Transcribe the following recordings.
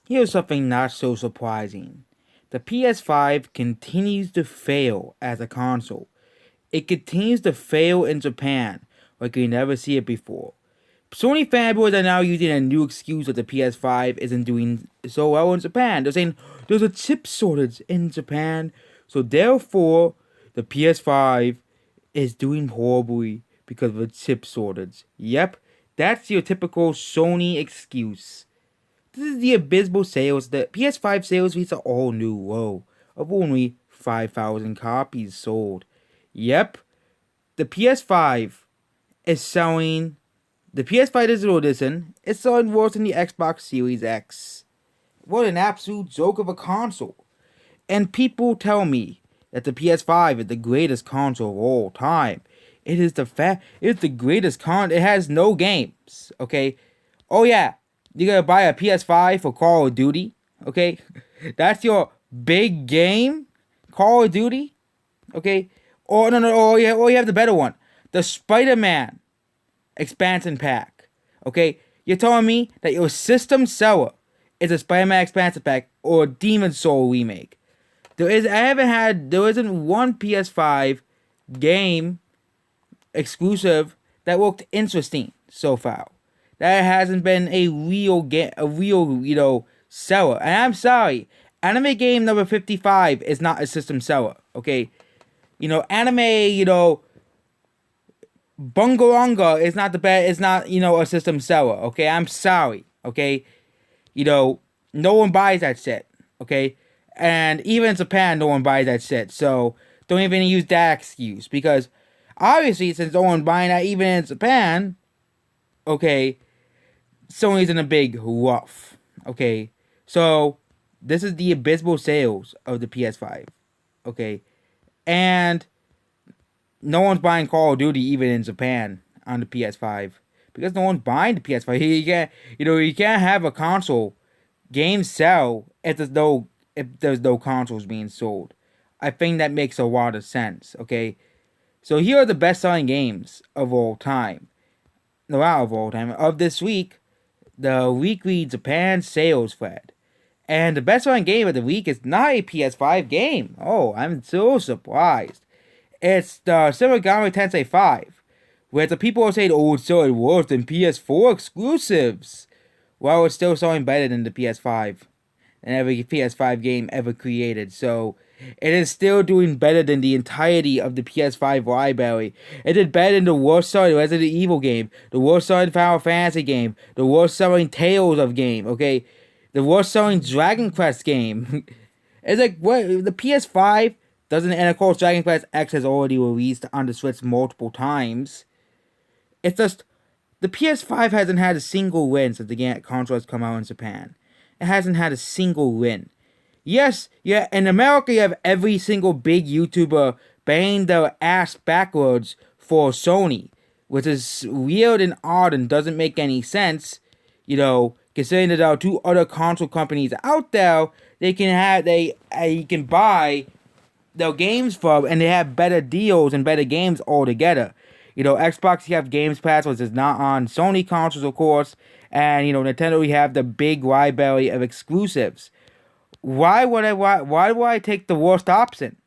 Here's something not so surprising. The PS5 continues to fail as a console. It continues to fail in Japan like you never see it before. Sony fanboys are now using a new excuse that the PS5 isn't doing so well in Japan. They're saying there's a chip shortage in Japan, so therefore the PS5 is doing horribly because of a chip shortage. Yep, that's your typical Sony excuse. This is the abysmal sales. The PS5 sales reached an all new low of only 5,000 copies sold. Yep, the PS5 is selling. The PS5 Digital Edition is selling worse than the Xbox Series X. What an absolute joke of a console. And people tell me that the PS5 is the greatest console of all time. It is the greatest It has no games. Okay. Oh yeah, you gotta buy a PS5 for Call of Duty. Okay, that's your big game, Call of Duty. Okay. Or no, or you have the better one, the Spider-Man expansion pack. Okay, you're telling me that your system seller is a Spider-Man expansion pack or a Demon Soul remake. There isn't one PS5 game exclusive that looked interesting so far. That hasn't been a real seller. And I'm sorry, anime game number 55 is not a system seller. Okay, anime, Bungalonga is not the best. It's not a system seller. Okay, I'm sorry. Okay, no one buys that shit. Okay, and even in Japan, no one buys that shit. So don't even use that excuse because obviously, since no one buying that even in Japan, okay, Sony's in a big rough. Okay, so this is the abysmal sales of the PS5. Okay, and no one's buying Call of Duty even in Japan on the PS5 because no one's buying the PS5. You can't have a console game sell if there's no consoles being sold. I think that makes a lot of sense. Okay, so here are the best-selling games of all time. No, out of all time of this week, the weekly Japan sales thread. And the best-selling game of the week is not a PS5 game. Oh, I'm so surprised. It's the Shin Megami Tensei 5, where the people are saying, oh, it's selling worse than PS4 exclusives. Well, it's still selling better than the PS5 and every PS5 game ever created. So it is still doing better than the entirety of the PS5 library. It did better than the worst selling Resident Evil game, the worst selling Final Fantasy game, the worst selling Tales of game, okay? The worst selling Dragon Quest game. It's like, what? The PS5 doesn't, and of course, Dragon Quest X has already released on the Switch multiple times. It's just, the PS5 hasn't had a single win since the console has come out in Japan. It hasn't had a single win. Yes, yeah, in America you have every single big YouTuber banging their ass backwards for Sony, which is weird and odd and doesn't make any sense, considering that there are two other console companies out there you can buy their games from and they have better deals and better games altogether. Xbox, you have Games Pass, which is not on Sony consoles, of course, and Nintendo, we have the big library of exclusives. Why would I take the worst option?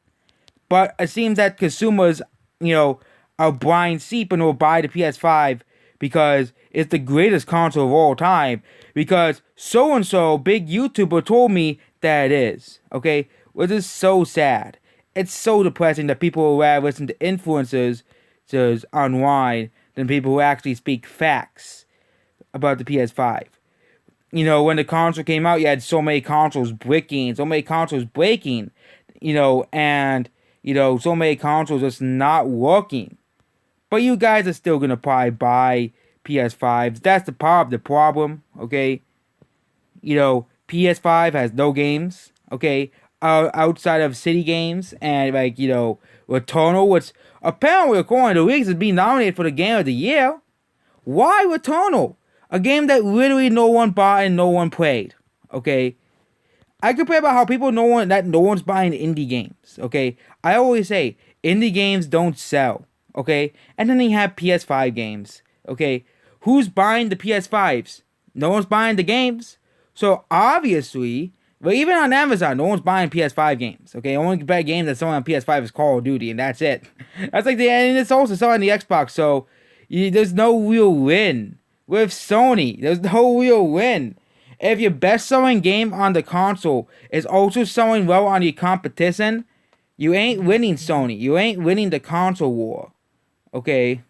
But it seems that consumers, are blind sheep and will buy the PS5 because it's the greatest console of all time. Because so and so big YouTuber told me that it is. Okay, which is so sad. It's so depressing that people will rather listen to influencers online than people who actually speak facts about the PS5. When the console came out, you had so many consoles breaking, and, so many consoles just not working. But you guys are still gonna probably buy PS5s. That's the part of the problem, okay? PS5 has no games, okay? Outside of city games and, Returnal, which apparently, according to leaks, is being nominated for the Game of the Year. Why Returnal? A game that literally no one bought and no one played. Okay, I complain about how no one's buying indie games. Okay, I always say indie games don't sell. Okay, and then they have PS5 games. Okay, who's buying the PS5s? No one's buying the games. So obviously, but even on Amazon, no one's buying PS5 games. Okay, only game that's selling on PS5 is Call of Duty, and that's it. That's like and it's also selling the Xbox. So there's no real win with Sony. There's no real win. If your best-selling game on the console is also selling well on your competition, you ain't winning, Sony. You ain't winning the console war. Okay.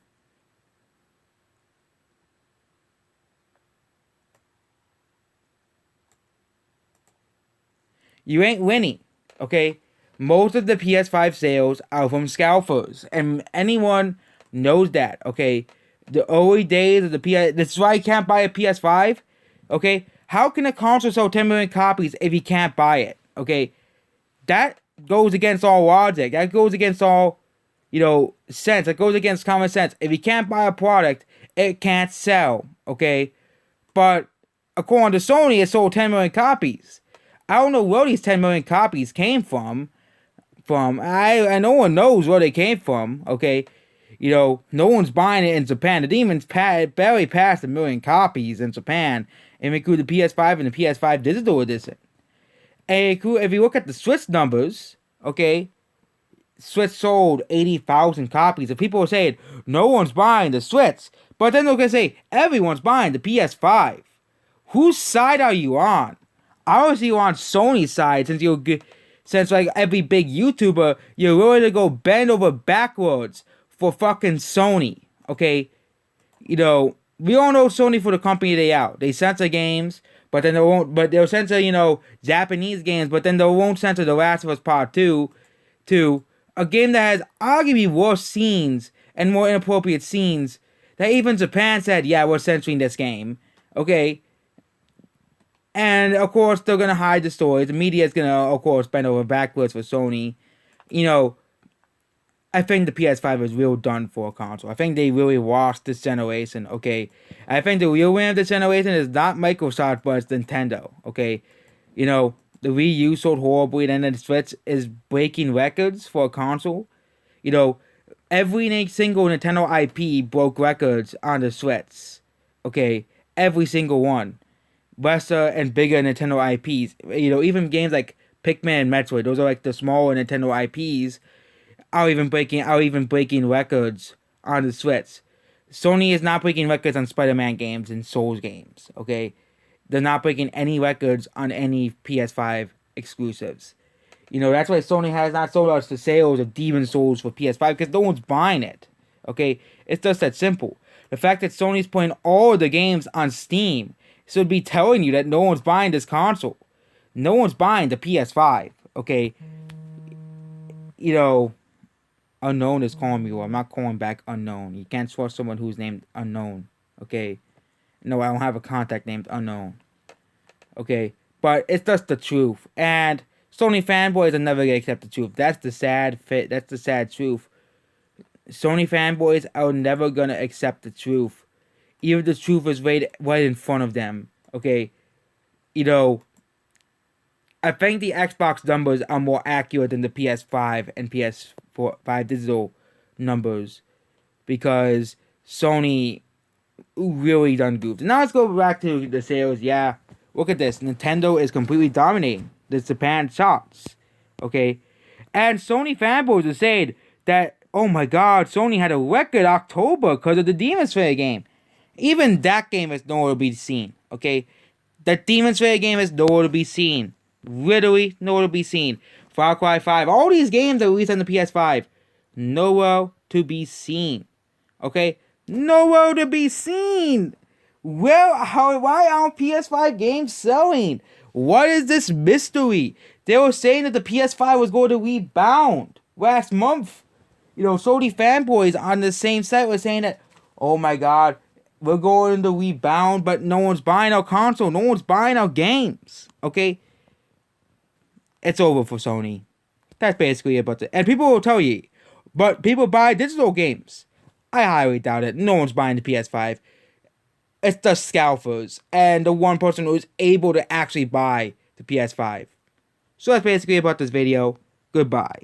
You ain't winning, okay? Most of the PS5 sales are from scalpers, and anyone knows that, okay? The early days of the PS... That's why you can't buy a PS5, okay? How can a console sell 10 million copies if you can't buy it, okay? That goes against all logic. That goes against all, sense. That goes against common sense. If you can't buy a product, it can't sell, okay? But according to Sony, it sold 10 million copies. I don't know where these 10 million copies came from. I no one knows where they came from, okay? No one's buying it in Japan. The Demons barely passed 1 million copies in Japan, and include the PS5 and the PS5 Digital Edition. And if you look at the Switch numbers, okay, Switch sold 80,000 copies. And people are saying, no one's buying the Switch. But then they're going to say, everyone's buying the PS5. Whose side are you on? Obviously, you're on Sony's side, since like every big YouTuber, you're willing to go bend over backwards for fucking Sony, okay? We all know Sony for the company they are. They censor games, but then they'll censor, Japanese games, but then they won't censor The Last of Us Part 2, a game that has arguably worse scenes and more inappropriate scenes that even Japan said, yeah, we're censoring this game, okay? And, of course, they're going to hide the stories. The media is going to, of course, bend over backwards for Sony. I think the PS5 is real done for a console. I think they really lost this generation, okay? I think the real winner of this generation is not Microsoft, but it's Nintendo, okay? The Wii U sold horribly, and then the Switch is breaking records for a console. Every single Nintendo IP broke records on the Switch, okay? Every single one. Lesser and bigger Nintendo IPs. Even games like Pikmin and Metroid, those are like the smaller Nintendo IPs, are even breaking records on the Switch. Sony is not breaking records on Spider-Man games and Souls games, okay? They're not breaking any records on any PS5 exclusives. That's why Sony has not sold us the sales of Demon Souls for PS5, because no one's buying it, okay? It's just that simple. The fact that Sony's putting all of the games on Steam should be telling you that no one's buying this console. No one's buying the PS5, okay? Unknown is calling me, or I'm not calling back Unknown. You can't trust someone who's named Unknown, okay? No, I don't have a contact named Unknown, okay? But it's just the truth. And Sony fanboys are never going to accept the truth. That's the sad truth. Sony fanboys are never going to accept the truth. Even the truth is right in front of them, okay? I think the Xbox numbers are more accurate than the PS5 and PS5 digital numbers, because Sony really done goofed. Now let's go back to the sales. Yeah, look at this. Nintendo is completely dominating the Japan charts, okay? And Sony fanboys are saying that, oh my god, Sony had a record October because of the Demon Slayer game. Even that game is nowhere to be seen, okay? The Demon Slayer game is nowhere to be seen. Literally nowhere to be seen. Far Cry 5, all these games are released on the PS5. Nowhere to be seen, okay? Nowhere to be seen. Why aren't PS5 games selling? What is this mystery? They were saying that the PS5 was going to rebound last month. Sony fanboys on the same site were saying that, oh my god, we're going to rebound, but no one's buying our console. No one's buying our games. Okay? It's over for Sony. That's basically about it. And people will tell you, but people buy digital games. I highly doubt it. No one's buying the PS5. It's the scalpers and the one person who is able to actually buy the PS5. So that's basically about this video. Goodbye.